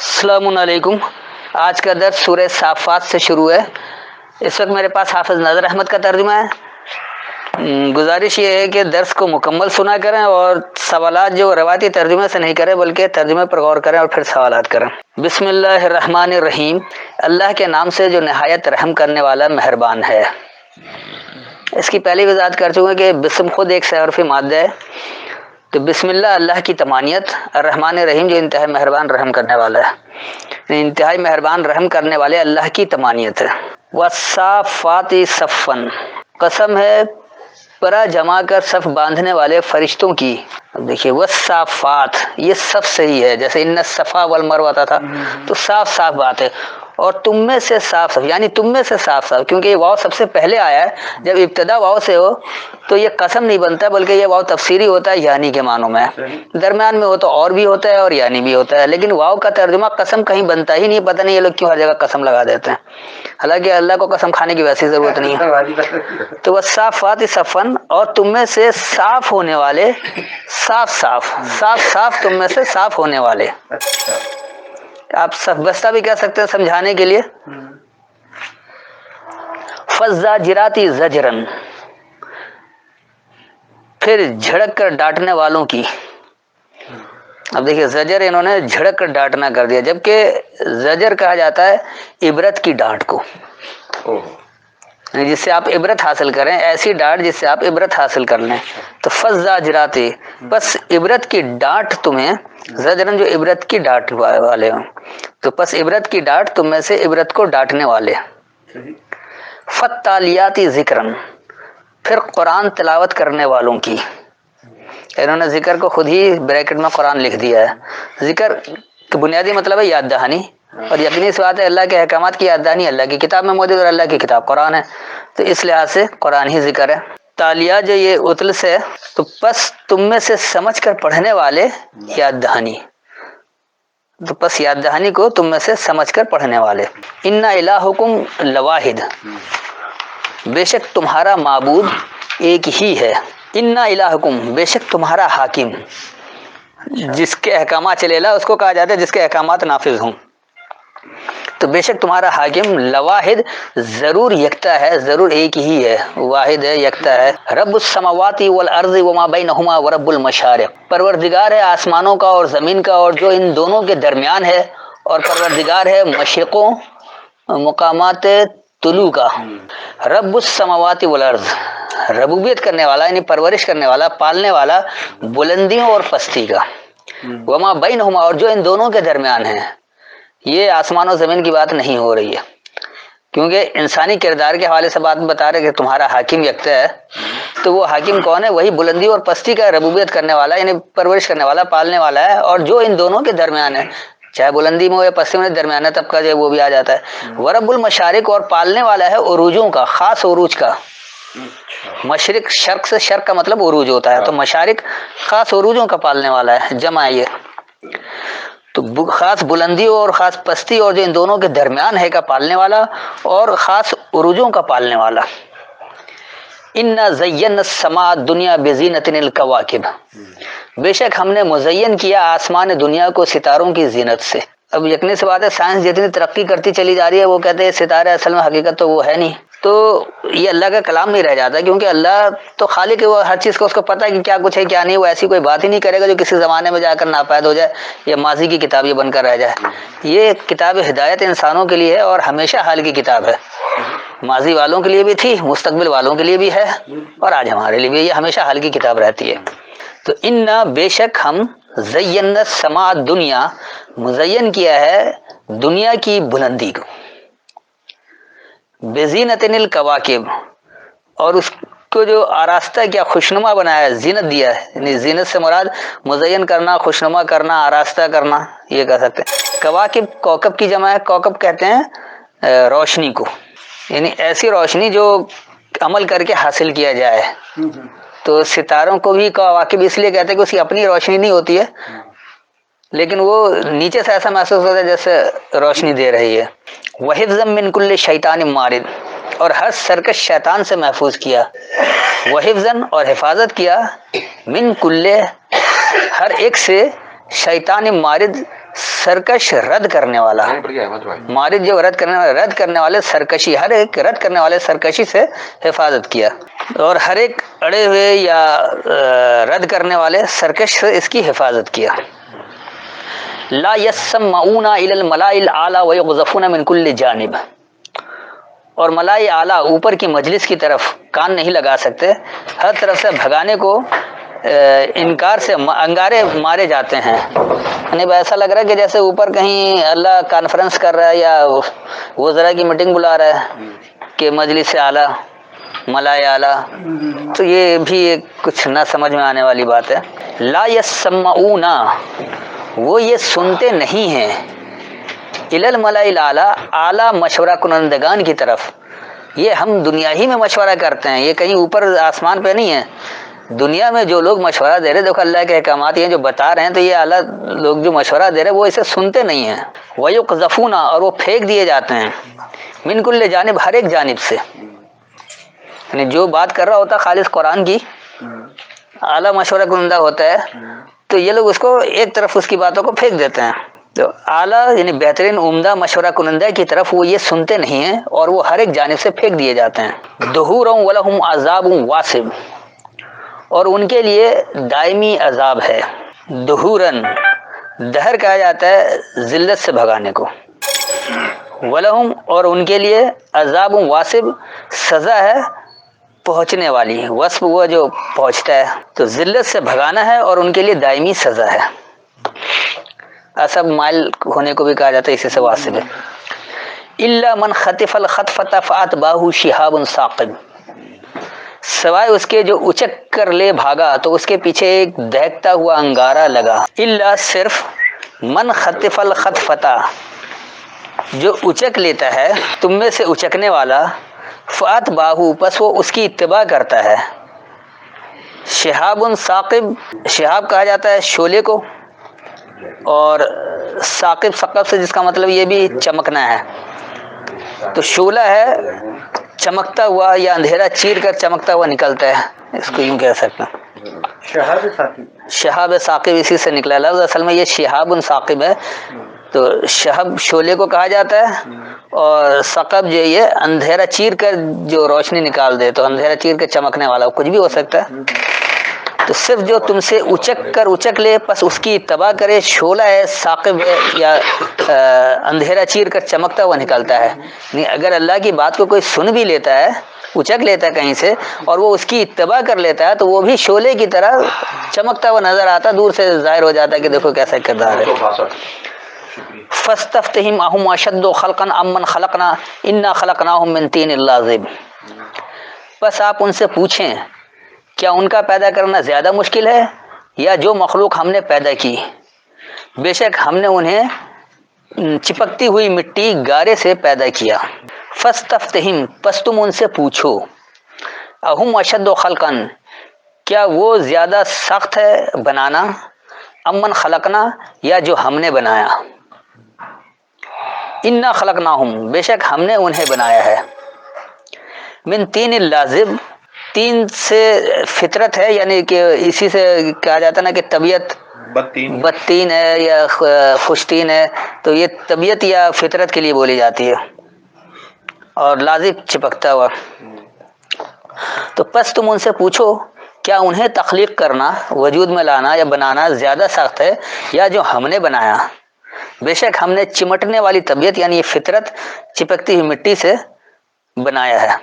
السلام علیکم۔ آج کا درس سورہ صافات سے شروع ہے۔ اس وقت میرے پاس حافظ ناظر احمد کا ترجمہ ہے۔ گزارش یہ ہے کہ درس کو مکمل سنا کریں اور سوالات جو روایتی ترجمے سے نہیں کریں بلکہ ترجمے پر غور کریں اور پھر سوالات کریں۔ بسم اللہ الرحمن الرحیم، اللہ کے نام سے جو نہایت رحم کرنے والا مہربان ہے۔ اس کی پہلی وضاحت کر چکے کہ بسم خود ایک حرفی مادہ ہے، تو بسم اللہ اللہ کی تمانیت، الرحمن الرحیم جو انتہائی مہربان رحم کرنے والا ہے، انتہائی مہربان رحم کرنے والے اللہ کی تمانیت ہے۔ والصافات صفا، قسم ہے پرا جما کر صف باندھنے والے فرشتوں کی۔ اب دیکھیے والصافات، یہ صف صحیح ہے، جیسے ان الصفا والمروہ تھا تو صاف صاف بات ہے۔ اور تم میں سے صاف صاف، یعنی تم میں سے صاف صاف، کیونکہ یہ واو سب سے پہلے آیا ہے۔ جب ابتدا واو سے ہو تو یہ قسم نہیں بنتا بلکہ یہ واو تفسیری ہوتا ہے، یعنی کے معنوں میں۔ درمیان میں ہو تو اور بھی ہوتا ہے اور یعنی بھی ہوتا ہے، لیکن واو کا ترجمہ قسم کہیں بنتا ہی نہیں۔ پتہ نہیں یہ لوگ کیوں ہر جگہ قسم لگا دیتے ہیں، حالانکہ اللہ کو قسم کھانے کی ویسی ضرورت نہیں ہے۔ تو والصافات صفا، اور تم میں سے صاف ہونے والے، صاف صاف صاف صاف تم میں سے صاف ہونے والے۔ آپ صف بستہ بھی کہہ سکتے ہیں سمجھانے کے لیے۔ فالزاجرات زجرا، پھر جھڑک کر ڈانٹنے والوں کی۔ اب دیکھیے زجر انہوں نے جھڑک کر ڈانٹنا کر دیا، جبکہ زجر کہا جاتا ہے عبرت کی ڈانٹ کو، جس سے آپ عبرت حاصل کریں، ایسی ڈانٹ جس سے آپ عبرت حاصل کر لیں۔ تو فالزاجرات، بس عبرت کی ڈانٹ تمہیں، زجرن جو عبرت کی ڈانٹ والے ہوں، تو پس عبرت کی ڈانٹ تم میں سے عبرت کو ڈانٹنے والے۔ فالتالیات ذکرن، پھر قرآن تلاوت کرنے والوں کی۔ انہوں نے ذکر کو خود ہی بریکٹ میں قرآن لکھ دیا ہے۔ ذکر کا بنیادی مطلب ہے یاد دہانی، اور یقینی سی بات ہے اللہ کے احکامات کی یاد دہانی اللہ کی کتاب میں موجود، اور اللہ کی کتاب قرآن ہے، تو اس لحاظ سے قرآن ہی ذکر ہے۔ تالیہ جو یہ اتل سے، تو پس تم میں سے سمجھ کر پڑھنے والے، یاد دہانی، تو پس یاد دہانی کو تم میں سے سمجھ کر پڑھنے والے۔ ان الہکم لواحد، بے شک تمہارا معبود ایک ہی ہے۔ ان الہکم، بے شک تمہارا حاکم، جس کے احکامات چلے لا اس کو کہا جاتا ہے جس کے احکامات نافذ ہوں۔ تو بے شک تمہارا حاکم لواحد، ضرور یکتا ہے، ضرور ایک ہی ہے، واحد ہے، یکتا ہے۔ رب السماوات والارض وما بینہما ورب المشارق، پروردگار ہے آسمانوں کا اور زمین کا اور جو ان دونوں کے درمیان ہے، اور پروردگار ہے مشرقوں، مقامات طلوع کا۔ رب السماوات والارض، ربوبیت کرنے والا یعنی پرورش کرنے والا، پالنے والا بلندیوں اور پستی کا۔ وما بینہما، اور جو ان دونوں کے درمیان ہے۔ یہ آسمان و زمین کی بات نہیں ہو رہی ہے، کیونکہ انسانی کردار کے حوالے سے بات بتا رہے کہ تمہارا حاکم یکتا ہے، تو وہ حاکم کون ہے؟ وہی بلندی اور پستی کا، ربوبیت کرنے والا یعنی پرورش کرنے والا، پالنے والا ہے، اور جو ان دونوں کے درمیان ہے، چاہے بلندی میں ہو یا پستی میں، درمیانہ طبقہ جو ہے وہ بھی آ جاتا ہے۔ ورب المشارق، اور پالنے والا ہے عروجوں کا، خاص عروج کا۔ مشرق، شرق سے، شرق کا مطلب عروج ہوتا ہے، تو مشارق خاص عروجوں کا پالنے والا ہے، جمع ہے یہ۔ تو خاص بلندیوں اور خاص پستی اور جو ان دونوں کے درمیان ہے کا پالنے والا، اور خاص عروجوں کا پالنے والا۔ انا زینا السماء الدنیا بزینۃ الکواکب، بے شک ہم نے مزین کیا آسمان دنیا کو ستاروں کی زینت سے۔ اب یقینی سی بات ہے سائنس جتنی ترقی کرتی چلی جا رہی ہے، وہ کہتے ہیں ستارے اصل میں حقیقت تو وہ ہے نہیں، تو یہ اللہ کا کلام نہیں رہ جاتا، کیونکہ اللہ تو خالق ہے، وہ ہر چیز کو اس کو پتہ ہے کہ کیا کچھ ہے کیا نہیں۔ وہ ایسی کوئی بات ہی نہیں کرے گا جو کسی زمانے میں جا کر ناپید ہو جائے یا ماضی کی کتاب یہ بن کر رہ جائے۔ یہ کتاب ہدایت انسانوں کے لیے ہے اور ہمیشہ حال کی کتاب ہے، ماضی والوں کے لیے بھی تھی، مستقبل والوں کے لیے بھی ہے، اور آج ہمارے لیے بھی یہ ہمیشہ حال کی کتاب رہتی ہے۔ تو انا، بے شک ہم، زینا السماء الدنیا، مزین کیا ہے دنیا کی بلندی کو، بزینۃ الکواکب، اور اس کو جو آراستہ کیا، خوشنما بنایا ہے، زینت دیا ہے، یعنی زینت سے مراد مزین کرنا، خوشنما کرنا، آراستہ کرنا، یہ کہہ سکتے ہیں۔ کواکب کوکب کی جمع ہے، کوکب کہتے ہیں روشنی کو، یعنی ایسی روشنی جو عمل کر کے حاصل کیا جائے۔ تو ستاروں کو بھی کواکب اس لیے کہتے ہیں کہ اس کی اپنی روشنی نہیں ہوتی ہے، لیکن وہ نیچے سے ایسا محسوس ہوتا ہے جیسے روشنی دے رہی ہے۔ وحفظا من کل شیطان مارد، اور ہر سرکش شیطان سے محفوظ کیا۔ وحفظا، اور حفاظت کیا، من کل، ہر ایک سے، شیطان مارد، سرکش رد کرنے والا، مارد جو رد کرنے والے سرکشی، ہر ایک رد کرنے والے سرکشی سے حفاظت کیا، اور ہر ایک اڑے ہوئے یا رد کرنے والے سرکش سے اس کی حفاظت کیا۔ لا یسمعون الی الملاء الاعلی ویقذفون من کل جانب، اور ملائی اعلیٰ اوپر کی مجلس کی طرف کان نہیں لگا سکتے، ہر طرف سے بھگانے کو انکار سے انگارے مارے جاتے ہیں۔ یعنی ایسا لگ رہا ہے کہ جیسے اوپر کہیں اللہ کانفرنس کر رہا ہے یا وزراء کی میٹنگ بلا رہا ہے کہ مجلس اعلیٰ، ملائی اعلیٰ، تو یہ بھی کچھ نہ سمجھ میں آنے والی بات ہے۔ لا یسمعون، وہ یہ سنتے نہیں ہیں، الی الملاء الاعلیٰ، اعلیٰ مشورہ کنندگان کی طرف۔ یہ ہم دنیا ہی میں مشورہ کرتے ہیں، یہ کہیں اوپر آسمان پہ نہیں ہے، دنیا میں جو لوگ مشورہ دے رہے، دیکھو اللہ کے احکامات یہ جو بتا رہے ہیں، تو یہ اعلیٰ لوگ جو مشورہ دے رہے وہ اسے سنتے نہیں ہیں۔ وَيُقْذَفُونَ، اور وہ پھینک دیے جاتے ہیں، من کل جانب، ہر ایک جانب سے، یعنی جو بات کر رہا ہوتا خالص قرآن کی، اعلیٰ مشورہ کنندہ ہوتا ہے، تو یہ لوگ اس کو ایک طرف اس کی باتوں کو پھینک دیتے ہیں۔ تو اعلیٰ یعنی بہترین عمدہ مشورہ کنندہ کی طرف وہ یہ سنتے نہیں ہیں، اور وہ ہر ایک جانب سے پھینک دیے جاتے ہیں۔ دحورا ولہم عذاب واصب، اور ان کے لیے دائمی عذاب ہے۔ دحورن، دہر کہا جاتا ہے ذلت سے بھگانے کو، ولہم، اور ان کے لیے عذاب واصب، سزا ہے پہنچنے والی، وصف وہ جو پہنچتا ہے، تو ذلت سے بھگانا ہے اور ان کے لیے دائمی سزا ہے۔ عصب مائل ہونے کو بھی کہا جاتا ہے، اسی سے واصب ہے۔ الا من خطف الخطفة فاتبعه شهاب ثاقب، سوائے اس کے جو اچک کر لے بھاگا تو اس کے پیچھے ایک دہکتا ہوا انگارہ لگا۔ الا، صرف، من خطف الخطفة، جو اچک لیتا ہے تم میں سے اچکنے والا، فاتبعه، پس وہ اس کی اتباع کرتا ہے۔ شہاب ثاقب، شہاب کہا جاتا ہے شعلے کو، اور ثاقب ثقب سے جس کا مطلب یہ بھی چمکنا ہے، تو شعلہ ہے چمکتا ہوا یا اندھیرا چیر کر چمکتا ہوا نکلتا ہے، اس کو یوں کہہ سکتے ہیں۔ شہاب ثاقب اسی سے نکلا لفظ، اصل میں یہ شہاب ثاقب ہے، تو شہاب شعلے کو کہا جاتا ہے، اور ثقب جو یہ اندھیرا چیر کر جو روشنی نکال دے، تو اندھیرا چیر کر چمکنے والا کچھ بھی ہو سکتا ہے۔ تو صرف جو تم سے اچک لے پس اس کی اتباع کرے، شعلہ ہے، ثاقب ہے، یا اندھیرا چیر کر چمکتا ہوا نکلتا ہے۔ نہیں، اگر اللہ کی بات کو کوئی سن بھی لیتا ہے، اچک لیتا ہے کہیں سے، اور وہ اس کی اتباع کر لیتا ہے، تو وہ بھی شعلے کی طرح چمکتا ہوا نظر آتا، دور سے ظاہر ہو جاتا ہے کہ دیکھو کیسا کردار ہے۔ فاستفتہم اہم اشد خلقا امن خلقنا انا خلقناہم من طین لازب، بس آپ ان سے پوچھیں کیا ان کا پیدا کرنا زیادہ مشکل ہے یا جو مخلوق ہم نے پیدا کی؟ بے شک ہم نے انہیں چپکتی ہوئی مٹی گارے سے پیدا کیا۔ فاستفتہم، پس تم ان سے پوچھو، اہم اشد خلقا، کیا وہ زیادہ سخت ہے بنانا، امن خلقنا، یا جو ہم نے بنایا، انا خلقناہم، بے شک ہم نے انہیں بنایا ہے، من طین لازب، تین سے فطرت ہے، یعنی کہ اسی سے کہا جاتا نا کہ طبیعت بدتین ہے یا خوشتین ہے، تو یہ طبیعت یا فطرت کے لیے بولی جاتی ہے، اور لازب چپکتا ہوا۔ تو پس تم ان سے پوچھو کیا انہیں تخلیق کرنا، وجود میں لانا یا بنانا زیادہ سخت ہے یا جو ہم نے بنایا؟ بے شک ہم نے چمٹنے والی طبیعت یعنی یہ فطرت چپکتی ہوئی مٹی سے بنایا ہے۔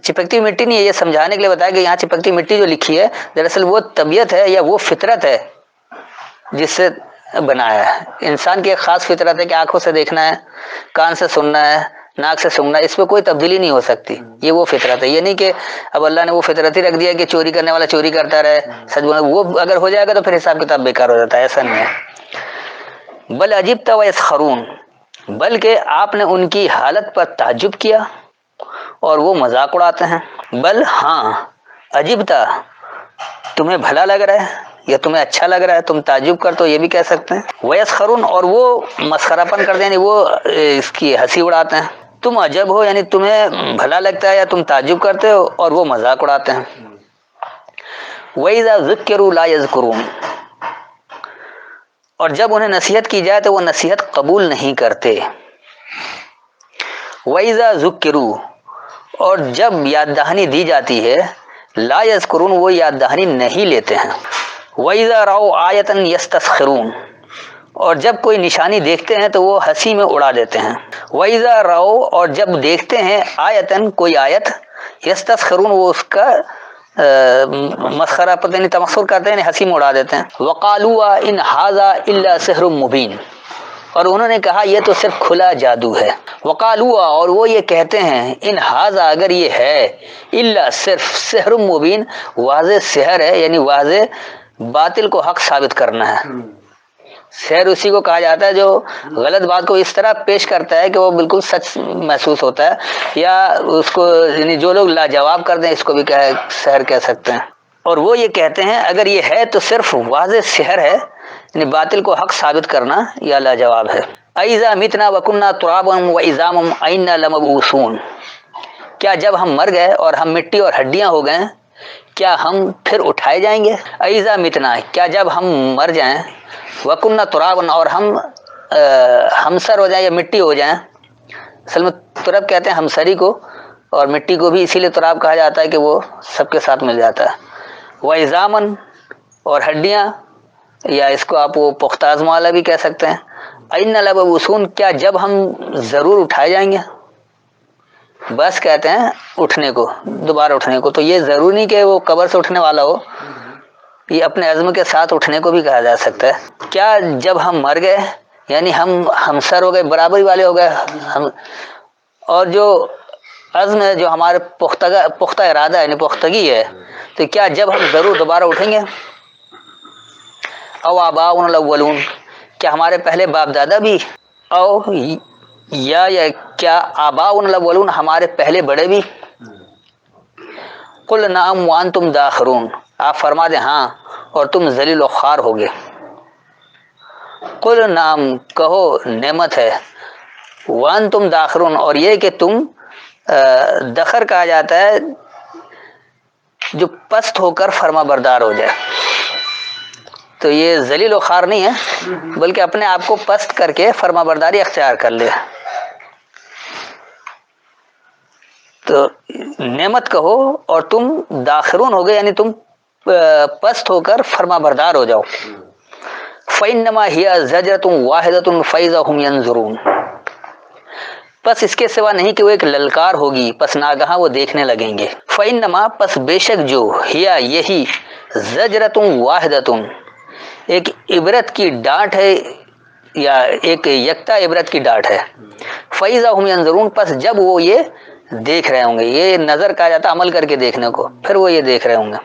چپکتی ہوئی مٹی نہیں ہے، یہ سمجھانے کے لیے بتایا کہ یہاں چپکتی مٹی جو لکھی ہے دراصل وہ طبیعت ہے یا وہ فطرت ہے جس سے بنایا ہے۔ انسان کی ایک خاص فطرت ہے کہ آنکھوں سے دیکھنا ہے، کان سے سننا ہے، ناک سے سونگنا ہے، اس پہ کوئی تبدیلی نہیں ہو سکتی، یہ وہ فطرت ہے۔ یہ نہیں کہ اب اللہ نے وہ فطرت ہی رکھ دیا کہ چوری کرنے والا چوری کرتا رہے، سچ بولنا، وہ اگر ہو جائے گا تو پھر حساب کتاب بیکار ہو جاتا ہے، ایسا نہیں ہے۔ بل عجبت ویسخرون، بلکہ آپ نے ان کی حالت پر تعجب کیا اور وہ مذاق اڑاتے ہیں۔ بل، ہاں، عجبتا، تمہیں بھلا لگ رہا ہے یا تمہیں اچھا لگ رہا ہے، تم تعجب کر تو یہ بھی کہہ سکتے ہیں۔ ویسخرون، اور وہ مسخرہ پن کرتے ہیں، یعنی وہ اس کی ہنسی اڑاتے ہیں۔ تم عجب ہو یعنی تمہیں بھلا لگتا ہے یا تم تعجب کرتے ہو، اور وہ مذاق اڑاتے ہیں۔ وَإِذَا ذُكِّرُوا لَا يَذْكُرُونَ، اور جب انہیں نصیحت کی جائے تو وہ نصیحت قبول نہیں کرتے. وَإِذَا ذُكِّرُوا اور جب یاد دہانی دی جاتی ہے لا یذکرون وہ یاد دہانی نہیں لیتے ہیں. وَإِذَا رَأَوْا آیَةً یَسْتَسْخِرُونَ اور جب کوئی نشانی دیکھتے ہیں تو وہ ہنسی میں اڑا دیتے ہیں. وَإِذَا رَأَوْا اور جب دیکھتے ہیں آیَةً کوئی آیت یستسخرون وہ اس کا مسخرہ پتہ نہیں تمسخر کرتے ہیں ہنسی میں اڑا دیتے ہیں. وَقَالُوا إِنْ هَذَا إِلَّا سِحْرٌ مُبِينٌ اور انہوں نے کہا یہ تو صرف کھلا جادو ہے. وقالوا اور وہ یہ کہتے ہیں ان ھذا اگر یہ ہے الا صرف سحر مبین واضح سحر ہے یعنی واضح باطل کو حق ثابت کرنا ہے. سحر اسی کو کہا جاتا ہے جو غلط بات کو اس طرح پیش کرتا ہے کہ وہ بالکل سچ محسوس ہوتا ہے یا اس کو یعنی جو لوگ لاجواب کر دیں اس کو بھی سحر کہہ سکتے ہیں. اور وہ یہ کہتے ہیں اگر یہ ہے تو صرف واضح سحر ہے یعنی باطل کو حق ثابت کرنا یا لاجواب ہے. اذا متنا وکنا ترابا وعظاما اینا لمبعوثون کیا جب ہم مر گئے اور ہم مٹی اور ہڈیاں ہو گئے کیا ہم پھر اٹھائے جائیں گے. اذا متنا کیا جب ہم مر جائیں وکنا ترابا اور ہم ہمسر ہو جائیں یا مٹی ہو جائیں. اصل میں تراب کہتے ہیں ہمسری کو اور مٹی کو بھی اسی لیے تراب کہا جاتا ہے کہ وہ سب کے ساتھ مل جاتا ہے. وعظاما اور ہڈیاں یا اس کو آپ وہ پختہ ازمالہ بھی کہہ سکتے ہیں. اینا لمبعوثون کیا جب ہم ضرور اٹھائے جائیں گے. بس کہتے ہیں اٹھنے کو دوبارہ اٹھنے کو تو یہ ضروری نہیں کہ وہ قبر سے اٹھنے والا ہو یہ اپنے عزم کے ساتھ اٹھنے کو بھی کہا جا سکتا ہے. کیا جب ہم مر گئے یعنی ہم سر ہو گئے برابری والے ہو گئے ہم اور جو عزم ہے جو ہمارے پختہ ارادہ ہے یعنی پختگی ہے تو کیا جب ہم ضرور دوبارہ اٹھیں گے. او آباؤنا الاولون کیا ہمارے پہلے باپ دادا بھی او یا کیا آباؤنا الاولون ہمارے پہلے بڑے بھی. قل نعم وانتم داخرون آپ فرما دیں ہاں اور تم ذلیل و خوار ہوگے. قل نعم کہو نعمت ہے وانتم داخرون اور یہ کہ تم دخر کہا جاتا ہے جو پست ہو کر فرما بردار ہو جائے. تو یہ ذلیل و خوار نہیں ہے بلکہ اپنے آپ کو پست کر کے فرما برداری اختیار کر لے. تو نعمت کہو اور تم داخرون ہو گئے یعنی تم پست ہو کر فرما بردار ہو جاؤ. فَإِنَّمَا هِيَ زَجْرَةٌ وَاحِدَةٌ فَإِذَا هُمْ يَنظُرُونَ پس اس کے سوا نہیں کہ وہ ایک للکار ہوگی پس ناگہاں وہ دیکھنے لگیں گے. فَإِنَّمَا پس بے شک جو ہیا یہی زجرۃ واحدۃ ایک عبرت کی ڈانٹ ہے یا ایک یکتا عبرت کی ڈانٹ ہے. فَإِذَا هُمْ يَنظُرُونَ پس جب وہ یہ دیکھ رہے ہوں گے یہ نظر کہا جاتا عمل کر کے دیکھنے کو پھر وہ یہ دیکھ رہے ہوں گے.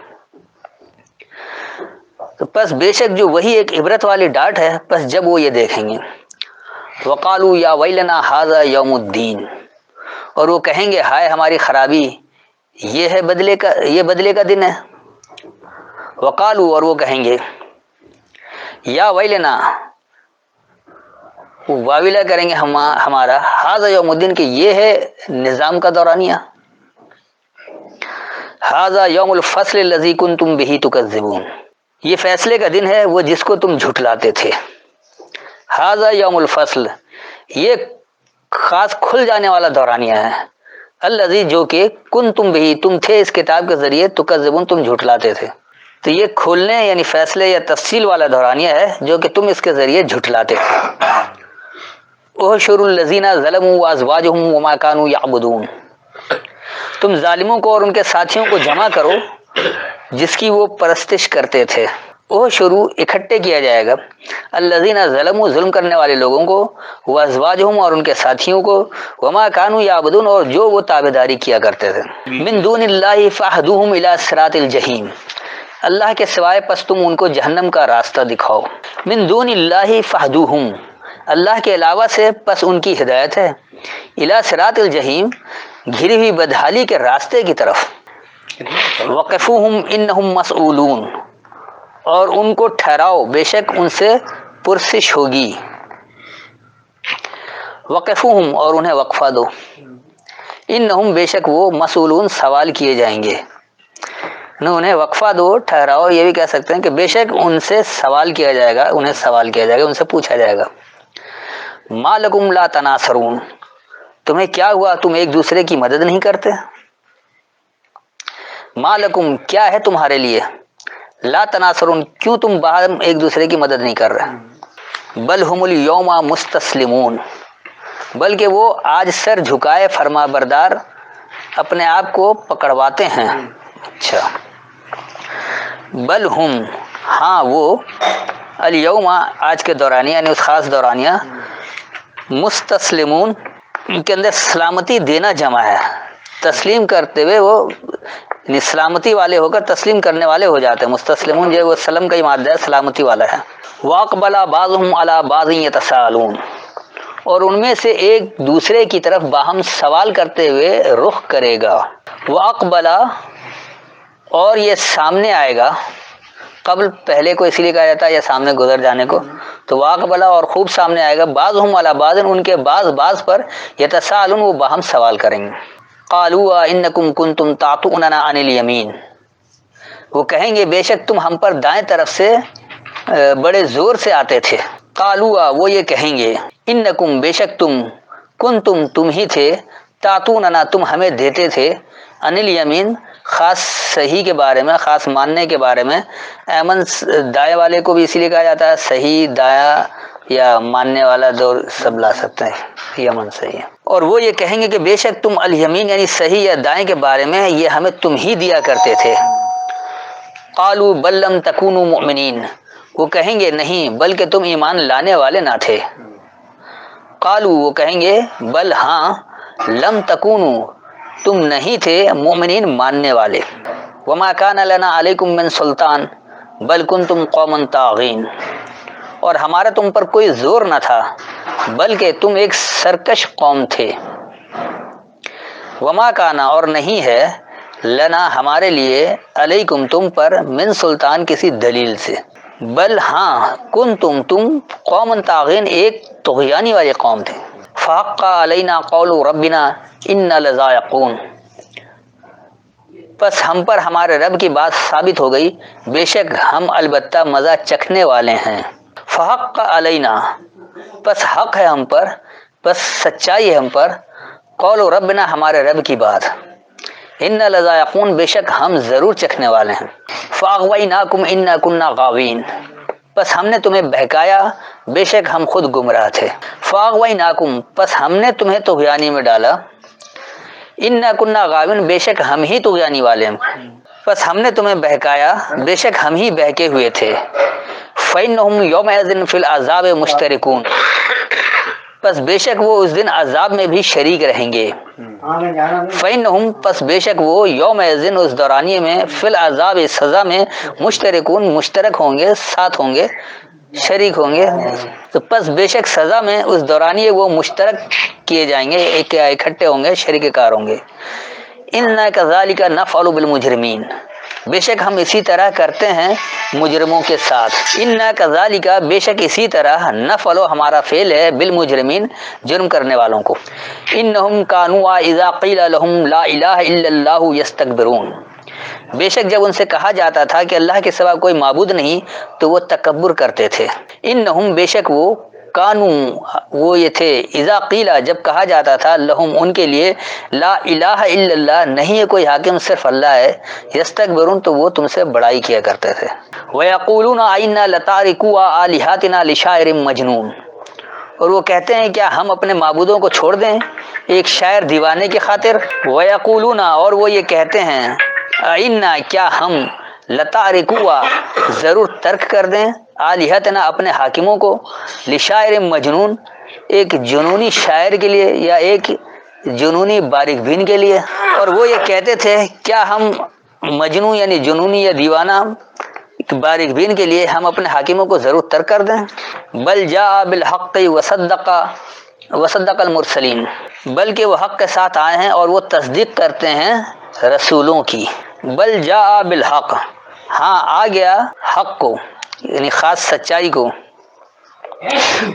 تو پس بے شک جو وہی ایک عبرت والی ڈانٹ ہے پس جب وہ یہ دیکھیں گے. وقالوا یا ویلنا ھذا یوم الدین اور وہ کہیں گے ہائے ہماری خرابی یہ ہے بدلے کا دن ہے. وقالوا اور وہ کہیں گے یا ویلنا واویلا کریں گے ہمارا ھذا یوم الدین کہ یہ ہے نظام کا دورانیہ. ھذا یوم الفصل الذی کنتم بہ تکذبون یہ فیصلے کا دن ہے وہ جس کو تم جھٹلاتے تھے. ھذا یوم الفصل یہ خاص کھل جانے والا دورانیہ ہے. الذی جو کہ کنتم بہ تم تھے اس کتاب کے ذریعے تکذبون تم جھٹلاتے تھے. تو یہ کھولنے یعنی فیصلے یا تفصیل والا دورانیہ ہے جو کہ تم اس کے ذریعے جھٹلاتے تھے. احشروا الذین ظلموا وازواجهم وما كانوا يعبدون تم ظالموں کو اور ان کے ساتھیوں کو جمع کرو جس کی وہ پرستش کرتے تھے. احشروا اکٹھے کیا جائے گا الذین ظلموا ظلم کرنے والے لوگوں کو وازواجهم اور ان کے ساتھیوں کو وما كانوا يعبدون اور جو وہ تابعداری کیا کرتے تھے. من دون اللہ فاہدوهم الى صراط الجحیم اللہ کے سوائے پس تم ان کو جہنم کا راستہ دکھاؤ. من دون اللہ فاہدوهم اللہ کے علاوہ سے پس ان کی ہدایت ہے الی صراط الجحیم گھری ہوئی بدحالی کے راستے کی طرف. وقفوہم انہم مسئولون اور ان کو ٹھہراؤ بے شک ان سے پرسش ہوگی. وقفوہم اور انہیں وقفہ دو انہم بے شک وہ مسئولون سوال کیے جائیں گے. انہیں وقفہ دو، ٹھہراؤ، یہ بھی کہہ سکتے ہیں کہ بے شک ان سے سوال کیا جائے گا، انہیں سوال کیا جائے گا، ان سے پوچھا جائے گا ما لکم لا تناصرون، تمہیں کیا ہوا، تم ایک دوسرے کی مدد نہیں کرتے؟ ما لکم کیا ہے تمہارے لیے، لا تناصرون کیوں تم باہر ایک دوسرے کی مدد نہیں کر رہے؟ بل ہم الیوم مستسلمون، بلکہ وہ آج سر جھکائے فرما بردار اپنے آپ کو پکڑواتے ہیں۔ اچھا، بل ہم ہاں وہ، الیوم آج کے دورانیہ یعنی اس خاص دورانیہ، مستسلمون ان کے اندر سلامتی دینا جمع ہے، تسلیم کرتے ہوئے وہ یعنی سلامتی والے ہو کر تسلیم کرنے والے ہو جاتے ہیں۔ مستسلمون جو ہے وہ سلم کا ہی مادہ ہے، سلامتی والا ہے۔ واقبل بعضهم علی بعض یتساءلون، اور ان میں سے ایک دوسرے کی طرف باہم سوال کرتے ہوئے رخ کرے گا۔ واقبل اور یہ سامنے آئے گا، قبل پہلے کو اسی لیے کہا جاتا ہے یا سامنے گزر جانے کو، تو واقبلا اور خوب سامنے آئے گا، بعضهم علی بعض ان کے بعض پر، یتساءلون وہ باہم سوال کریں گے۔ قالوا انکم کنتم تعتوننا عن الیمین، وہ کہیں گے بے شک تم ہم پر دائیں طرف سے بڑے زور سے آتے تھے۔ قالوا وہ یہ کہیں گے، انکم بے شک تم ہی تھے، تعتوننا تم ہمیں دیتے تھے، عن الیمین خاص صحیح کے بارے میں، خاص ماننے کے بارے میں۔ ایمن دائیں والے کو بھی اسی لیے کہا جاتا ہے، صحیح دایاں یا ماننے والا دو سب لا سکتے ہیں، یمن صحیح ہے۔ اور وہ یہ کہیں گے کہ بے شک تم الیمین یعنی صحیح یا دائیں کے بارے میں یہ ہمیں تم ہی دیا کرتے تھے۔ قالوا بل لم تکونوا مؤمنین، وہ کہیں گے نہیں بلکہ تم ایمان لانے والے نہ تھے۔ قالوا وہ کہیں گے بل ہاں، لم تکونوا تم نہیں تھے، مؤمنین ماننے والے۔ وما کان لنا علیکم من سلطان بل کنتم قوما طاغین، اور ہمارا تم پر کوئی زور نہ تھا بلکہ تم ایک سرکش قوم تھے۔ وما کانا اور نہیں ہے، لنا ہمارے لیے، علیکم تم پر، من سلطان کسی دلیل سے، بل ہاں کنتم تم قوم طاغین ایک طغیانی والی قوم تھے۔ فحق علینا قول ربنا انا لذائقون، پس ہم پر ہمارے رب کی بات ثابت ہو گئی، بے شک ہم البتہ مزہ چکھنے والے ہیں۔ فحق علینا پس حق ہے ہم پر، پس سچائی ہے ہم پر، قول ربنا ہمارے رب کی بات، انا لذائقون بے شک ہم ضرور چکھنے والے ہیں۔ فاغویناکم انا کنا غاوین، پس ہم نے تمہیں بہکایا، بے شک ہم خود گمراہ تھے۔ فاغویناکم پس ہم نے تمہیں طغیانی میں ڈالا، انا کنا غاوین بے شک ہم ہی طغیانی والے ہیں، پس ہم نے تمہیں بہکایا، بے شک ہم ہی بہکے ہوئے تھے۔ فإنهم یومئذ فی العذاب مشترکون، پس بے شک وہ اس دن عذاب میں بھی شریک رہیں گے۔ فإنهم پس بے شک وہ یومئذ اس دورانیے میں، فی العذاب سزا میں، مشترکون مشترک ہوں گے، ساتھ ہوں گے، شریک ہوں گے۔ تو پس بے شک سزا میں اس دورانیے وہ مشترک کیے جائیں گے، اکٹھے ہوں گے، شریک کار ہوں گے۔ انا کذالک نفعل بالمجرمین، بے شک ہم اسی طرح کرتے ہیں مجرموں کے ساتھ۔ انا کذالک بے شک اسی طرح، نفعل ہمارا فعل ہے، بالمجرمین جرم کرنے والوں کو۔ انہم کانوا اذا قیل لهم لا الہ الا اللہ یستکبرون، بے شک جب ان سے کہا جاتا تھا کہ اللہ کے سوا کوئی معبود نہیں تو وہ تکبر کرتے تھے۔ انہم بے شک وہ، کانو وہ یہ تھے، اذا قیلا جب کہا جاتا تھا، لہم ان کے لیے، لا الہ الا اللہ نہیں ہے کوئی حاکم صرف اللہ ہے، یستکبرون تو وہ تم سے بڑائی کیا کرتے تھے۔ وَيَقُولُونَ أَإِنَّا لَتَارِكُو آلِهَتِنَا لِشَاعِرٍ مَجْنُونٍ، اور وہ کہتے ہیں کیا ہم اپنے معبودوں کو چھوڑ دیں ایک شاعر دیوانے کی خاطر۔ وَيَقُولُونَ اور وہ یہ کہتے ہیں، أَإِنَّا کیا ہم، لَتَارِكُوا ضرور ترک کر دیں، آلِهَتِنَا اپنے حاکموں کو، لِشَاعِرٍ مجنون ایک جنونی شاعر کے لیے یا ایک جنونی باریک بین کے لیے۔ اور وہ یہ کہتے تھے کیا ہم مجنون یعنی جنونی یا دیوانہ باریک بین کے لیے ہم اپنے حاکموں کو ضرور ترک کر دیں۔ بل جاء بالحق وصدق المرسلین، بلکہ وہ حق کے ساتھ آئے ہیں اور وہ تصدیق کرتے ہیں رسولوں کی۔ بل جاء بالحق ہاں آ گیا حق کو یعنی خاص سچائی کو،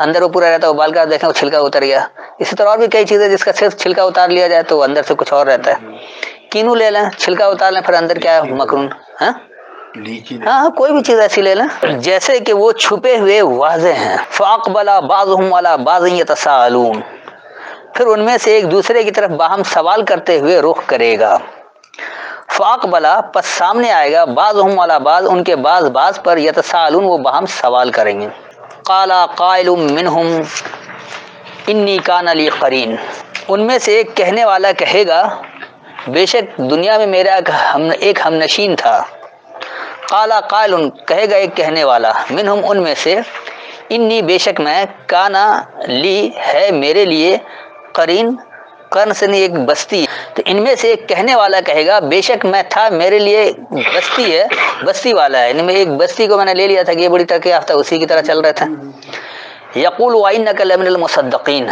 اندر وہ پورا رہتا ہے، ابال کر دیکھیں وہ چھلکا اتر گیا. اسی طرح اور بھی کئی چیزیں جس کا صرف چھلکا اتار لیا جائے تو اندر سے کچھ اور رہتا ہے. کینو لے لیں، چھلکا اتار لیں، پھر اندر کیا ہے مکرون. ہاں ہاں کوئی بھی چیز ایسی لے لیں جیسے کہ وہ چھپے ہوئے واضح ہیں. فاقبل بعضهم على بعض يتساءلون، پھر ان میں سے ایک دوسرے کی طرف باہم سوال کرتے ہوئے رخ کرے گا. فاقبلا پس سامنے آئے گا، بعضهم على بعض ان کے بعض پر، یتساءلون وہ باہم سوال کریں گے. قال قائل منهم انی کان لی قرین، ان میں سے ایک کہنے والا کہے گا بے شک دنیا میں میرا ایک ہمنشین تھا. قال قائل کہے گا ایک کہنے والا، منہم ان میں سے، انی بے شک میں، کانا لی ہے میرے لیے، قرین قرن سے نہیں ایک بستی. تو ان میں سے ایک کہنے والا کہے گا بے شک میں تھا میرے لیے بستی ہے، بستی والا ہے، ان میں ایک بستی کو میں نے لے لیا تھا کہ یہ بڑی ترقی یافتہ اسی کی طرح چل رہے تھے. یقول وانک لمن المصدقین،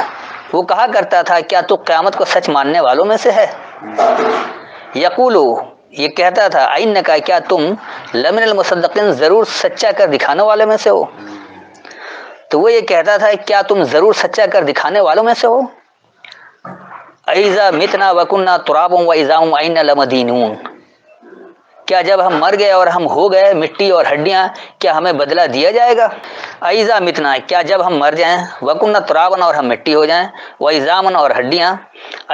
وہ کہا کرتا تھا کیا تو قیامت کو سچ ماننے والوں میں سے ہے. یقول یہ کہتا تھا، انک کیا تم، لمن المصدقین ضرور سچا کر دکھانے والے میں سے ہو. تو وہ یہ کہتا تھا کیا تم ضرور سچا کر دکھانے والوں میں سے ہو. اذا متنا وکنا ترابا واذا اینا لمدینون، کیا جب ہم مر گئے اور ہم ہو گئے مٹی اور ہڈیاں کیا ہمیں بدلہ دیا جائے گا. ایذا متنا کیا جب ہم مر جائیں، وکنا ترابا اور ہم مٹی ہو جائیں، وایزامن اور ہڈیاں،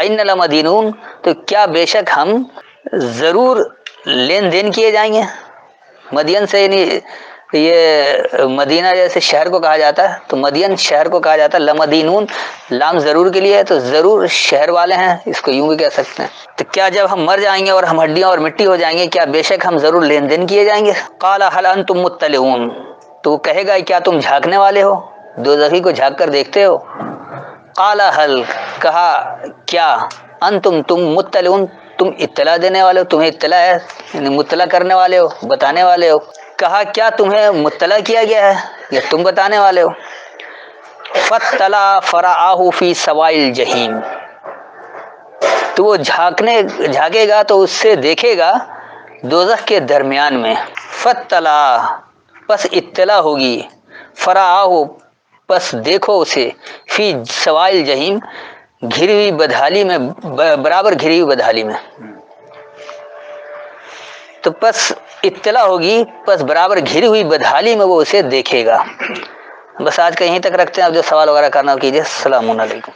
اینا لمدینون تو کیا بے شک ہم ضرور لین دین کیے جائیں گے. مدین سے یعنی یہ مدینہ جیسے شہر کو کہا جاتا ہے تو مدین شہر کو کہا جاتا ہے. لمدینون لام ضرور کے لیے ہے تو ضرور شہر والے ہیں، اس کو یوں بھی کہہ سکتے ہیں. تو کیا جب ہم مر جائیں گے اور ہم ہڈیاں اور مٹی ہو جائیں گے کیا بے شک ہم ضرور لین دین کیے جائیں گے. قال هل انتم مطلعون، تو وہ کہے گا کیا تم جھانکنے والے ہو، دوزخی کو جھانک کر دیکھتے ہو. قال هل کہا کیا، انتم تم مطلعون تم اطلاع دینے والے ہو، تمہیں اطلاع ہے یعنی مطلع کرنے والے ہو، بتانے والے ہو. کہا کیا تمہیں مطلع کیا گیا ہے یا تم بتانے والے ہو. فاطلع فرآہ فی سواء الجحیم، تو وہ جھانکے گا تو اس سے دیکھے گا دوزخ کے درمیان میں. فاطلع پس اطلاع ہوگی، فرآہ پس دیکھو اسے، فی سواء الجحیم گھری ہوئی بدحالی میں، برابر گھری ہوئی بدحالی میں. تو پس اطلاع ہوگی پس برابر گھری ہوئی بدحالی میں وہ اسے دیکھے گا. بس آج کا یہیں تک رکھتے ہیں، اب جو سوال وغیرہ کرنا ہو کیجیے. السلام علیکم.